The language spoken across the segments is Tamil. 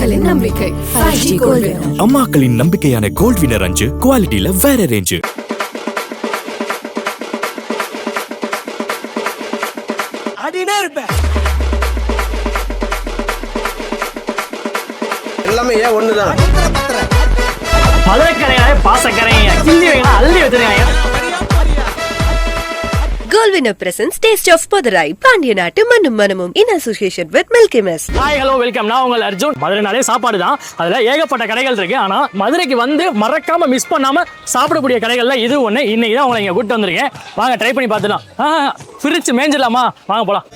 அம்மாக்களின் நம்பிக்கை 5G கோல்ட் வினர். அம்மாக்களின் நம்பிக்கையான கோல்ட் வினர் அஞ்சு குவாலிட்டியில வேற ரேஞ்சு. எல்லாமே ஏன் ஒண்ணுதான். மதுரைக்கரையாய பாசக்கரையா கிள்ளி வைங்க அள்ளி வச்சிருக்காங்க. Gold winner presents Taste of Madurai, பாண்டியநாட்டு மண்ணும் மனமும் in association with Milky Mist. Hi hello welcome. நான் உங்கள் அர்ஜுன். மதுரைனாலே சாப்பாடு தான். அதில் ஏகப்பட்ட கடைகள் இருக்கு. ஆனால் மதுரைக்கு வந்து மறக்காம மிஸ் பண்ணாம சாப்பிடக்கூடிய கடைகள்ல இது ஒன்று. இன்னைக்கு தான் உங்களை இங்கே கூப்பிட்டு வந்திருக்கேன். வாங்க ட்ரை பண்ணி பார்த்துலாம். பிரிச்சு மேஞ்சிடலாமா? வாங்க போலாம்.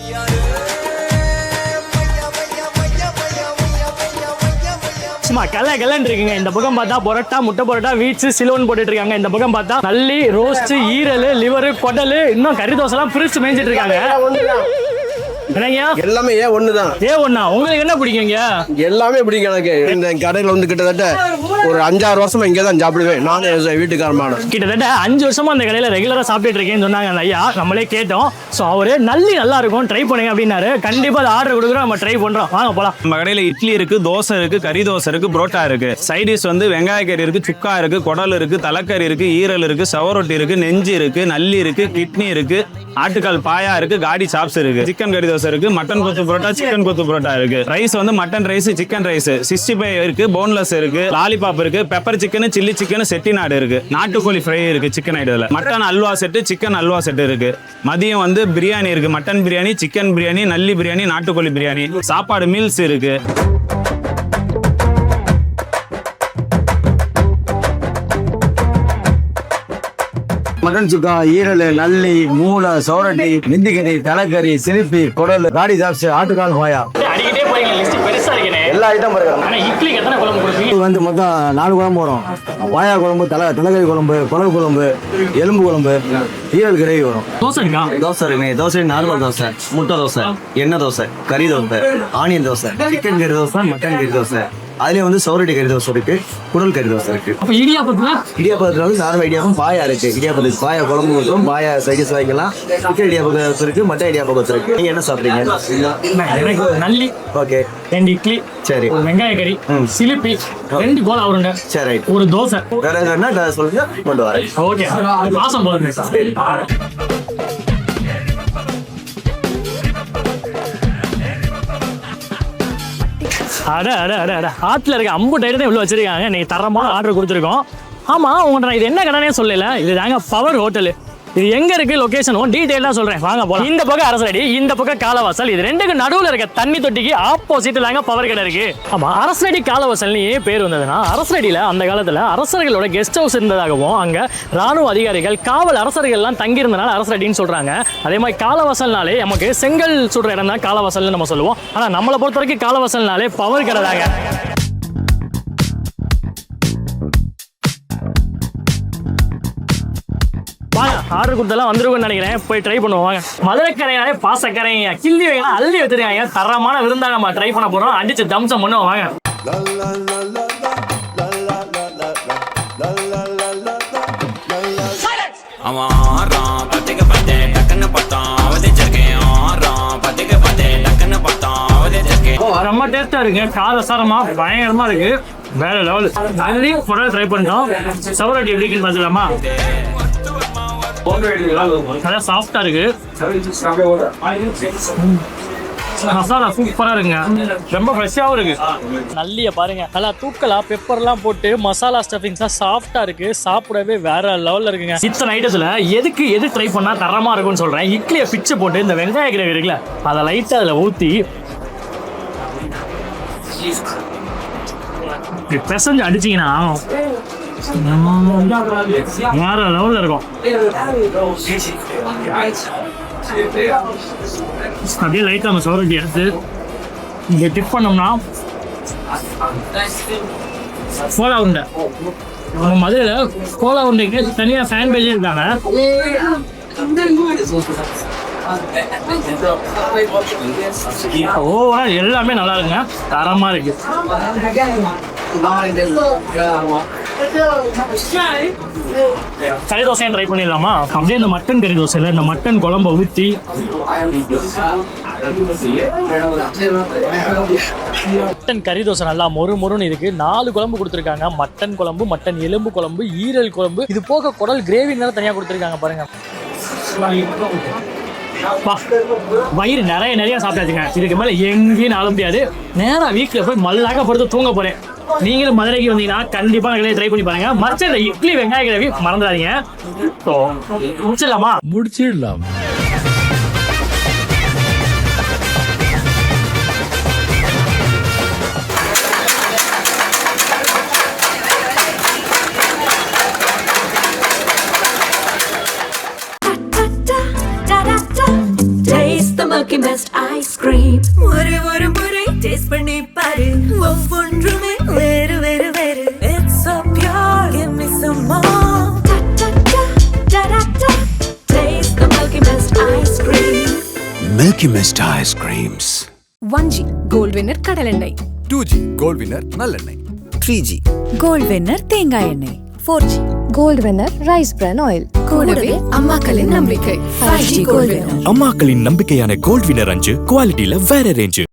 சும்மா கல்லன்னு இருக்குங்க. இந்த பக்கம் பார்த்தா பரோட்டா, முட்டை பரோட்டா, வீட்ஸ், சிலோன் போட்டுட்டு இருக்காங்க. இந்த பக்கம் பார்த்தா நல்லி, ரோஸ்ட், ஈரல், லிவர், குடல், இன்னும் கறி தோசை எல்லாம் பிரிச்சு மேய்ஞ்சிட்டு இருக்காங்க. எல்லாமே ஏன் ஒண்ணுதான். ஒண்ணா உங்களுக்கு என்ன பிடிக்குங்க? எல்லாமே பிடிக்கும் எனக்கு. இந்த கடையில வந்து கிட்டத்தட்ட ஒரு 5-6 வருஷமா இங்கே தான் சாப்பிடுவேன். நானே வீட்டுக்காரமான கிட்டத்தட்ட 5 வருஷமா அந்த கடையில ரெகுலரா சாப்பிட்டு இருக்கேன்னு சொன்னாங்க அந்த ஐயா. நம்மளே கேட்டோம். ஸோ அவரு நல்லி நல்லா இருக்கும், ட்ரை பண்ணுங்க அப்படின்னாரு. கண்டிப்பா அதை ஆர்டர் கொடுக்குறோம், நம்ம ட்ரை பண்றோம். வாங்க போலாம். நம்ம கடையில இட்லி இருக்கு, தோசை இருக்கு, கறி தோசை இருக்கு, புரோட்டா இருக்கு. சைடிஷ் வந்து வெங்காய கறி இருக்கு, சுக்கா இருக்கு, குடல் இருக்கு, தலைக்கறி இருக்கு, ஈரல் இருக்கு, சவரொட்டி இருக்கு, நெஞ்சு இருக்கு, நல்லி இருக்கு, கிட்னி இருக்கு, ஆட்டுக்கால் பாயா இருக்கு, காடி சாப்ஸ் இருக்கு, சிக்கன் கறி தோசை இருக்கு, மட்டன் கொத்து புரோட்டா, சிக்கன் கொத்து புரோட்டா இருக்கு. ரைஸ் வந்து மட்டன் ரைஸ், சிக்கன் ரைஸ், 65 இருக்கு, போன்லெஸ் இருக்கு, லாலிபாப் இருக்கு, pepper chicken, chilli chicken, Chettinad இருக்கு, நாட்டுக்கோழி ஃப்ரை இருக்கு, சிக்கன் ஐட்டத்துல மட்டன் அல்வா செட்டு, சிக்கன் அல்வா செட்டு இருக்கு. மதியம் வந்து பிரியாணி இருக்கு, மட்டன் பிரியாணி, சிக்கன் பிரியாணி, நல்லி பிரியாணி, நாட்டுக்கோழி பிரியாணி, சாப்பாடு மீல்ஸ் இருக்கு. மட்டன் சுக்கா, ஈரல், நல்லி, மூளை, சோரட்டி, நெந்திக்கறி, தலைக்கறி, சிலிப்பி, குடல், காடி சாப்ஸ், ஆட்டுக்கால் பாயா, அடிக்கிட்டே போறீங்க. லிஸ்ட் பெருசா இருக்குனே. எல்லா ஐட்டம் இருக்கு. ஆனா இட்லிக்கு எத்தனை குழம்பு கொடுப்பீங்க? இது வந்து மொத்தம் 4 குழம்பு வரும். பாயா குழம்பு, தலைக்கறி குழம்பு, குழம்பு குழம்பு, எலும்பு குழம்பு, ஈரல் கிரேவி வரும். தோசை இருக்கா? தோசை இருக்குங்க. தோசை நார்மல் தோசை, முட்டை தோசை, எண்ணெய் தோசை, கறி தோசை, ஆனியன் தோசை, சிக்கன் கறி தோசை, மட்டன் கறி தோசை, அதுலேயே வந்து சோரட்டி கறி தோசை இருக்கு, குடல் கறி தோசை இருக்கு. அப்ப இடியாப்பத்தில் வந்து நார்மல் இடியாப்பம், பாயா இருக்கு. இடியாப்பத்துக்கு பாயா குழம்பு இருக்கும், பாயா சைடிஸ் வாங்கிக்கலாம். சிக்கன் இடியாப்பம் இருக்கு, மட்டன் இடியாப்பம் இருக்கு. நீங்க என்ன சாப்பிட்றீங்க? எனக்கு நல்லி, ஓகே, 2 இட்லி, சரி, வெங்காய கறி, சிலிப்பி, 2 கோலா உருண்டை, சரி, ஒரு தோசை. வேற என்ன சொல்லுங்க, கொண்டு வரேன். ஓகே, மாசம் போதுங்க. ஆத்துல இருக்க அம்புட்டு ஐட்டம் இவ்வளவு வச்சிருக்காங்க. நீங்க தரமான ஆர்டர் கொடுத்துருக்கோம். ஆமா, உங்கள்கிட்ட நான் இது என்ன கடைனே சொல்லல. இது தாங்க பவர் ஹோட்டல். இது எங்க இருக்கு, லொகேஷனும் டீடைலா சொல்றேன், வாங்க போலாம். இந்த பக்கம் அரசரடி, இந்த பக்கம் காலவாசல். இது ரெண்டுக்கு நடுவுல இருக்க தண்ணி தொட்டிக்கு ஆப்போசிட் தாங்க பவர் கடை இருக்கு. ஆமா, அரசரடி காலவாசல்னு ஏன் பேர் வந்ததுன்னா, அரசரடியில அந்த காலத்துல அரசர்களோட கெஸ்ட் ஹவுஸ் இருந்ததாகவும் அங்க ராணுவ அதிகாரிகள், காவல் அரசர்கள் எல்லாம் தங்கி இருந்தனால அரசரடின்னு சொல்றாங்க. அதே மாதிரி காலவாசல்னாலே நமக்கு செங்கல் சுடுற இடம் தான் காலவாசல்னு நம்ம சொல்லுவோம். ஆனா நம்மளை பொறுத்த வரைக்கும் காலவாசல்னாலே பவர் கடை தாங்க. வாங்க, ஆர்டர் கொடுத்தெல்லாம் வந்துருக்குன்னு நினைக்கிறேன். போய் ட்ரை பண்ணுவோம் வாங்க. மதுரைக்கரையாலே பாசக்கரைங்க கிள்ளி வைங்க அள்ளி வச்சிருக்காங்க. தரமான விருந்தா நம்ம ட்ரை பண்ண போறோம். அடிச்சு தம்சம் பண்ணுவோம் வாங்க. ரொம்ப டேஸ்டா இருக்கு. காரசாரமா பயங்கரமா இருக்கு. வேற லெவல். நல்லி குடல் ட்ரை பண்ணிட்டோம். சவரட்டி எப்படி இருக்குன்னு பார்த்துக்கலாமா? நல்லா சாஃப்டா இருக்கு. மசாலா சூப்பரா இருக்குங்க. ரொம்ப ஃப்ரெஷ்ஷாகவும் இருக்கு. நல்லிய பாருங்க, நல்லா தூக்கலா பெப்பர்லாம் போட்டு மசாலா ஸ்டஃபிங்ஸா சாஃப்டா இருக்கு. சாப்பிடவே வேற லெவல்ல இருக்குங்க. இத்தனை ஐட்டத்துல எது ட்ரை பண்ணா தரமா இருக்கும்னு சொல்றேன். இட்லியை பிச்சு போட்டு இந்த வெங்காய கிரேவி இருக்குல்ல, அதை லைட்டா அதுல ஊத்தி பெசஞ்சு அடிச்சிங்கன்னா வேற லெவல்ல இருக்கும். அப்படியே லைட்டா நம்ம சோரட்டி எடுத்து இங்க டிப் பண்ணோம்னா கோலா உருண்டை. நம்ம மதுரையில கோலா உருண்டைக்கு தனியா ஃபேன் பேஜே இருக்காங்க. ஓவரால் எல்லாமே நல்லா இருக்குங்க. தரமா இருக்கு. கறி தோசையை ட்ரை பண்ணிடலாமா? அப்படியே இந்த மட்டன் கறி தோசையில் இந்த மட்டன் குழம்பை ஊற்றி மட்டன் கறி தோசை நல்லா மொறு மொறுன்னு இருக்கு. 4 குழம்பு கொடுத்துருக்காங்க. மட்டன் குழம்பு, மட்டன் எலும்பு குழம்பு, ஈரல் குழம்பு, இது போக குடல் கிரேவி மேலே தனியாக கொடுத்துருக்காங்க பாருங்க. வயிறு நிறைய சாப்பிட்டாச்சுங்க. இதுக்கு மேலே எங்கேயும் ஆள முடியாது. நேராக வீட்டில் போய் மல்லாக பொறுத்து தூங்க போறேன். நீங்களும் மதுரைக்கு வந்தீங்கன்னா கண்டிப்பா எங்களை ட்ரை பண்ணி பாருங்க. மற்ற இட்லி வெங்காய கிரேவி மறந்துடாதீங்க. முடிச்சிடலாம். Taste the Milky Mist ice cream. ஒரு முறை taste பண்ணி பாரு. ஒவ்வொன்றுமே வேறு வேறு வேறு. It's so pure, give me some more. Taste the Milky Mist ice cream. Milky Mist ice creams. 1G gold winner கடலெண்ணெய். 2G கோல்ட் வின்னர் நல்லெண்ணெய். 3G கோல்ட் வின்னர் தேங்காய் எண்ணெய். 4G gold winner rice bran oil. கூடவே அம்மாக்களின் நம்பிக்கை 5G கோல்ட் வின்னர். அம்மாக்களின் நம்பிக்கையான கோல்ட் வின்னர் 5 குவாலிட்டியில வேற ரேஞ்சு.